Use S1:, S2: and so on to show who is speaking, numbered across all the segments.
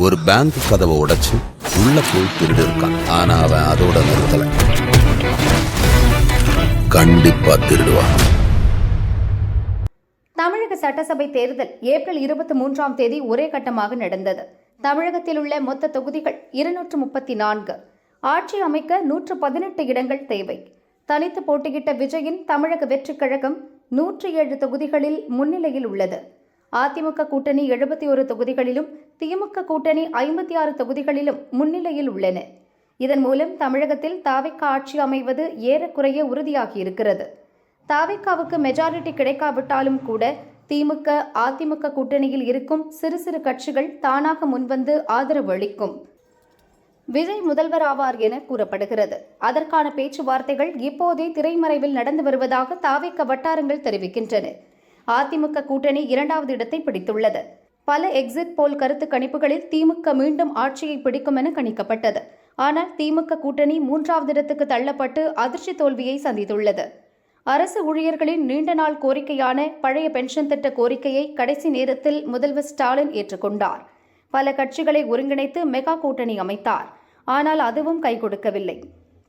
S1: ஒரு பேங்க் கதவை உடைச்சு உள்ள போய் திருடி இருக்கான். ஆனா அவன் அதோட நிறுத்தல, கண்டிப்பா திருடுவான்.
S2: தமிழக சட்டசபை தேர்தல் ஏப்ரல் 23ஆம் தேதி ஒரே கட்டமாக நடந்தது. தமிழகத்தில் உள்ள மொத்த தொகுதிகள் 234. ஆட்சி அமைக்க 118 இடங்கள் தேவை. தனித்து போட்டியிட்ட விஜயின் தமிழக வெற்றிக் கழகம் 107 தொகுதிகளில் முன்னிலையில் உள்ளது. அதிமுக கூட்டணி 71 தொகுதிகளிலும், திமுக கூட்டணி 56 தொகுதிகளிலும் முன்னிலையில் உள்ளன. இதன் மூலம் தமிழகத்தில் தாவேகா ஆட்சி அமைவது ஏறக்குறைய உறுதியாகியிருக்கிறது. தாவேகாவுக்கு மெஜாரிட்டி கிடைக்காவிட்டாலும் கூட திமுக, அதிமுக கூட்டணியில் இருக்கும் சிறு சிறு கட்சிகள் தானாக முன்வந்து ஆதரவு அளிக்கும். விஜய் முதல்வர் ஆவார் என கூறப்படுகிறது. அதற்கான பேச்சுவார்த்தைகள் இப்போதே திரைமறைவில் நடந்து வருவதாக தாவேகா வட்டாரங்கள் தெரிவிக்கின்றன. அதிமுக கூட்டணி 2வது இடத்தை பிடித்துள்ளது. பல எக்ஸிட் போல் கருத்து கணிப்புகளில் திமுக மீண்டும் ஆட்சியை பிடிக்கும் என கணிக்கப்பட்டது. ஆனால் திமுக கூட்டணி 3வது இடத்துக்கு தள்ளப்பட்டு அதிர்ச்சி தோல்வியை சந்தித்துள்ளது. அரசு ஊழியர்களின் நீண்ட நாள் கோரிக்கையான பழைய பென்ஷன் திட்ட கோரிக்கையை கடைசி நேரத்தில் முதல்வர் ஸ்டாலின் ஏற்றுக்கொண்டார். பல கட்சிகளை ஒருங்கிணைத்து மெகா கூட்டணி அமைத்தார். ஆனால் அதுவும் கை கொடுக்கவில்லை.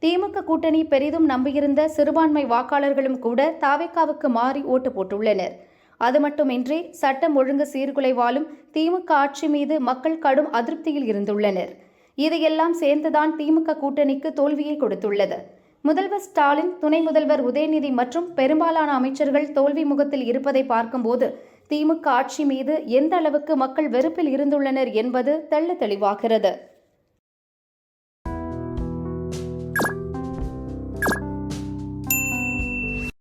S2: திமுக கூட்டணி பெரிதும் நம்பியிருந்த சிறுபான்மை வாக்காளர்களும் கூட தாவேகாவுக்கு மாறி ஓட்டு போட்டுள்ளனர். அது மட்டுமின்றி சட்டம் ஒழுங்கு சீர்குலைவாலும் திமுக ஆட்சி மீது மக்கள் கடும் அதிருப்தியில் இருந்துள்ளனர். இதையெல்லாம் சேர்ந்துதான் திமுக கூட்டணிக்கு தோல்வியை கொடுத்துள்ளது. முதல்வர் ஸ்டாலின், துணை முதல்வர் உதயநிதி மற்றும் பெரும்பாலான அமைச்சர்கள் தோல்வி முகத்தில் இருப்பதை பார்க்கும்போது திமுக ஆட்சி மீது எந்த அளவுக்கு மக்கள் வெறுப்பில் இருந்துள்ளனர் என்பது தெள்ளத் தெளிவாகிறது.